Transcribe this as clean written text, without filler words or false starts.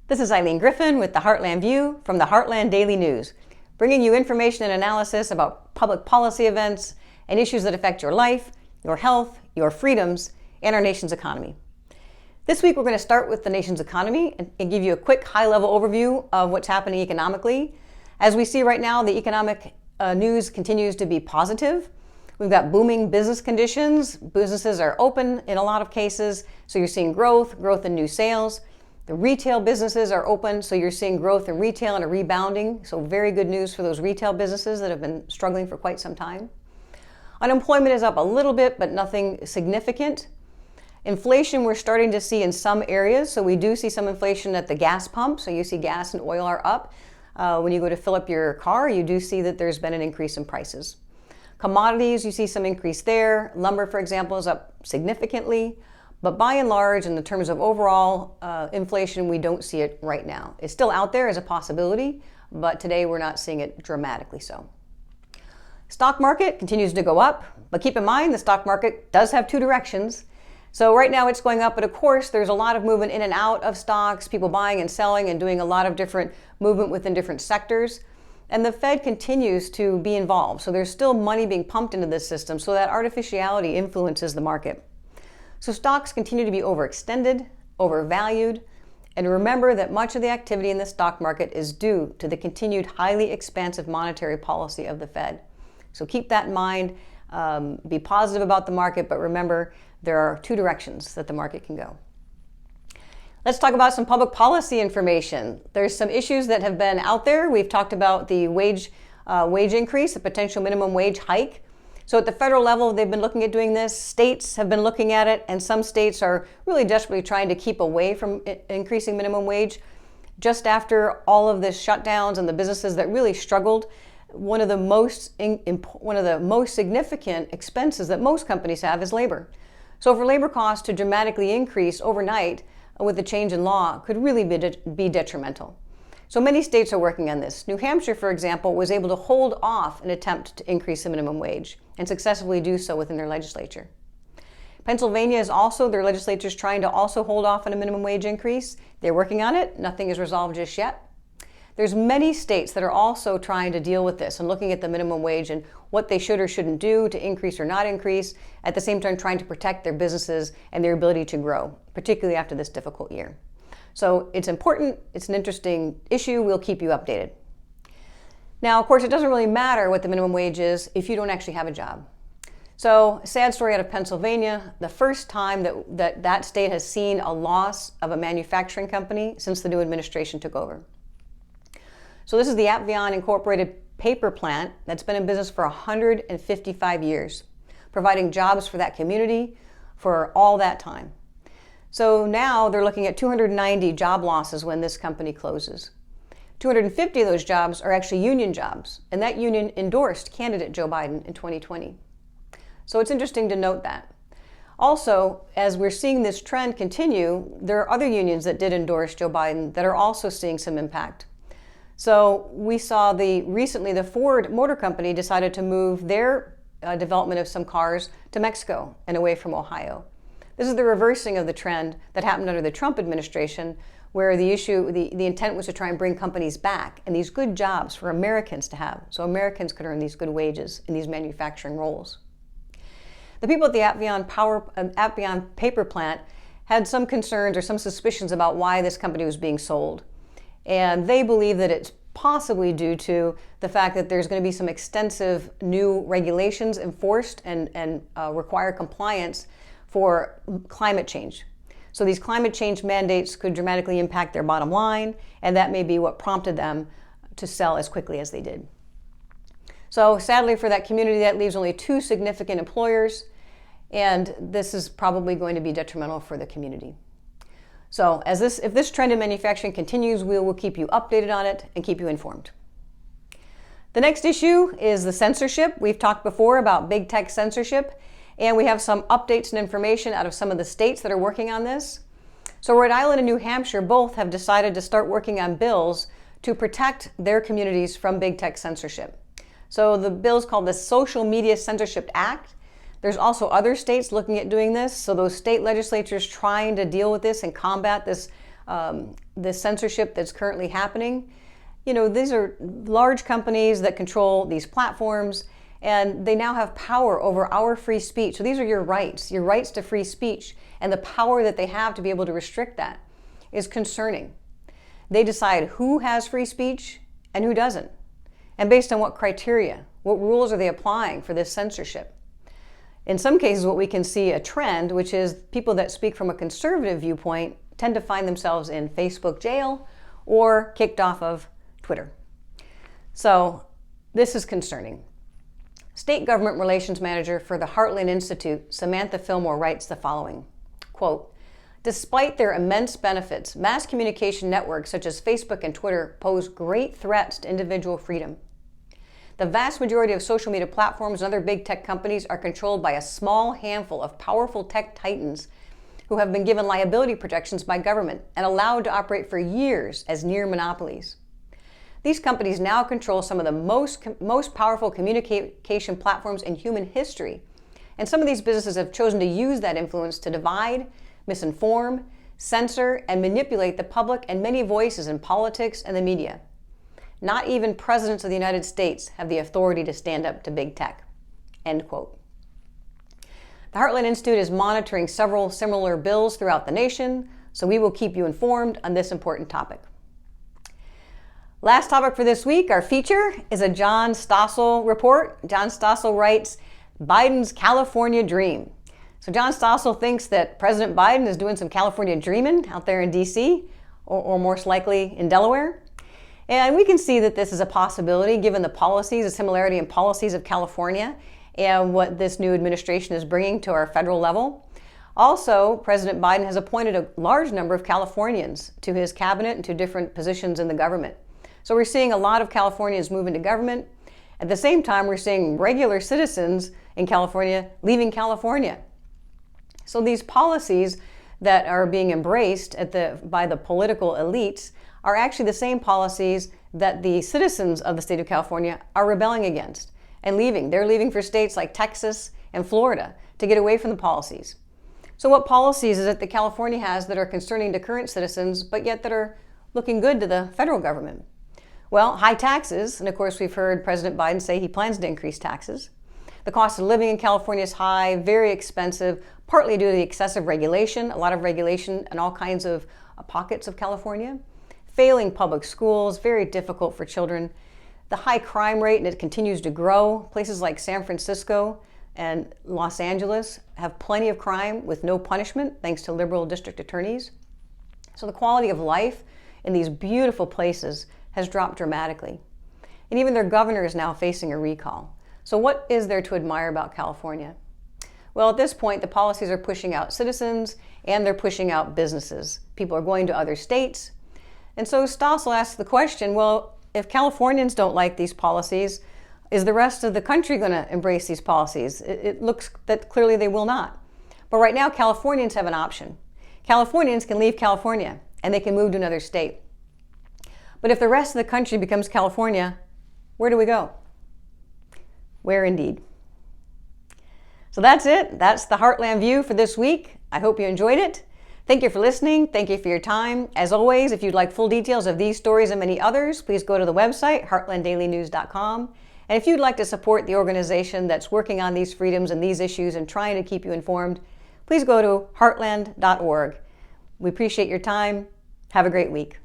This is Eileen Griffin with the Heartland View from the Heartland Daily News, bringing you information and analysis about public policy events and issues that affect your life, your health, your freedoms, and our nation's economy. This week we're going to start with the nation's economy and give you a quick high-level overview of what's happening economically. As we see right now, the economic news continues to be positive. We've got booming business conditions. Businesses are open in a lot of cases, so you're seeing growth in new sales. The retail businesses are open, so you're seeing growth in retail and a rebounding. So very good news for those retail businesses that have been struggling for quite some time. Unemployment is up a little bit, but nothing significant. Inflation we're starting to see in some areas. So we do see some inflation at the gas pump. So you see gas and oil are up. When you go to fill up your car, you do see that there's been an increase in prices. Commodities, you see some increase there. Lumber, for example, is up significantly. But by and large, in the terms of overall inflation, we don't see it right now. It's still out there as a possibility, but today we're not seeing it dramatically so. Stock market continues to go up, but keep in mind the stock market does have two directions. So right now it's going up, but of course there's a lot of movement in and out of stocks, people buying and selling and doing a lot of different movement within different sectors. And the Fed continues to be involved. So there's still money being pumped into this system, so that artificiality influences the market. So stocks continue to be overextended, overvalued, and remember that much of the activity in the stock market is due to the continued highly expansive monetary policy of the Fed. So keep that in mind, be positive about the market, but remember there are two directions that the market can go. Let's talk about some public policy information. There's some issues that have been out there. We've talked about the wage increase, the potential minimum wage hike. So at the federal level, they've been looking at doing this. States have been looking at it, and some states are really desperately trying to keep away from increasing minimum wage. Just after all of this shutdowns and the businesses that really struggled, one of the most significant expenses that most companies have is labor. So for labor costs to dramatically increase overnight with the change in law could really be detrimental. So many states are working on this. New Hampshire, for example, was able to hold off an attempt to increase the minimum wage and successfully do so within their legislature. Pennsylvania is also, their legislature is trying to also hold off on a minimum wage increase. They're working on it. Nothing is resolved just yet. There's many states that are also trying to deal with this and looking at the minimum wage and what they should or shouldn't do to increase or not increase, at the same time trying to protect their businesses and their ability to grow, particularly after this difficult year. So it's important, it's an interesting issue, we'll keep you updated. Now, of course, it doesn't really matter what the minimum wage is if you don't actually have a job. So, a sad story out of Pennsylvania, the first time that state has seen a loss of a manufacturing company since the new administration took over. So this is the Apvion Incorporated paper plant that's been in business for 155 years, providing jobs for that community for all that time. So now they're looking at 290 job losses when this company closes. 250 of those jobs are actually union jobs, and that union endorsed candidate Joe Biden in 2020. So it's interesting to note that. Also, as we're seeing this trend continue, there are other unions that did endorse Joe Biden that are also seeing some impact. So we saw recently the Ford Motor Company decided to move their development of some cars to Mexico and away from Ohio. This is the reversing of the trend that happened under the Trump administration, where the intent was to try and bring companies back and these good jobs for Americans to have, so Americans could earn these good wages in these manufacturing roles. The people at the Apvion paper plant had some concerns or some suspicions about why this company was being sold. And they believe that it's possibly due to the fact that there's going to be some extensive new regulations enforced and require compliance for climate change. So these climate change mandates could dramatically impact their bottom line, and that may be what prompted them to sell as quickly as they did. So sadly for that community, that leaves only two significant employers, and this is probably going to be detrimental for the community. So if this trend in manufacturing continues, we will keep you updated on it and keep you informed. The next issue is the censorship. We've talked before about big tech censorship, and we have some updates and information out of some of the states that are working on this. So Rhode Island and New Hampshire both have decided to start working on bills to protect their communities from big tech censorship. So the bill is called the Social Media Censorship Act. There's also other states looking at doing this. So those state legislatures trying to deal with this and combat this the censorship that's currently happening. These are large companies that control these platforms, and they now have power over our free speech. So these are your rights to free speech, and the power that they have to be able to restrict that is concerning. They decide who has free speech and who doesn't, and based on what criteria, what rules are they applying for this censorship. In some cases, what we can see a trend, which is people that speak from a conservative viewpoint tend to find themselves in Facebook jail or kicked off of Twitter. So this is concerning. State Government Relations Manager for the Heartland Institute, Samantha Fillmore, writes the following, quote, "Despite their immense benefits, mass communication networks such as Facebook and Twitter pose great threats to individual freedom. The vast majority of social media platforms and other big tech companies are controlled by a small handful of powerful tech titans who have been given liability protections by government and allowed to operate for years as near monopolies. These companies now control some of the most powerful communication platforms in human history, and some of these businesses have chosen to use that influence to divide, misinform, censor, and manipulate the public and many voices in politics and the media. Not even presidents of the United States have the authority to stand up to big tech." End quote. The Heartland Institute is monitoring several similar bills throughout the nation, so we will keep you informed on this important topic. Last topic for this week, our feature, is a John Stossel report. John Stossel writes, "Biden's California Dream." So John Stossel thinks that President Biden is doing some California dreaming out there in D.C., or most likely in Delaware. And we can see that this is a possibility given the policies, the similarity in policies of California and what this new administration is bringing to our federal level. Also, President Biden has appointed a large number of Californians to his cabinet and to different positions in the government. So we're seeing a lot of Californians move into government. At the same time, we're seeing regular citizens in California leaving California. So these policies that are being embraced by the political elites are actually the same policies that the citizens of the state of California are rebelling against and leaving. They're leaving for states like Texas and Florida to get away from the policies. So what policies is it that California has that are concerning to current citizens, but yet that are looking good to the federal government? Well, high taxes, and of course we've heard President Biden say he plans to increase taxes. The cost of living in California is high, very expensive, partly due to the excessive regulation, a lot of regulation in all kinds of pockets of California. Failing public schools, very difficult for children. The high crime rate, and it continues to grow. Places like San Francisco and Los Angeles have plenty of crime with no punishment, thanks to liberal district attorneys. So the quality of life in these beautiful places has dropped dramatically. And even their governor is now facing a recall. So what is there to admire about California? Well, at this point, the policies are pushing out citizens and they're pushing out businesses. People are going to other states. And so Stossel asks the question, well, if Californians don't like these policies, is the rest of the country going to embrace these policies? It looks that clearly they will not. But right now, Californians have an option. Californians can leave California and they can move to another state. But if the rest of the country becomes California, where do we go? Where indeed? So that's it. That's the Heartland View for this week. I hope you enjoyed it. Thank you for listening. Thank you for your time. As always, if you'd like full details of these stories and many others, please go to the website, heartlanddailynews.com. And if you'd like to support the organization that's working on these freedoms and these issues and trying to keep you informed, please go to heartland.org. We appreciate your time. Have a great week.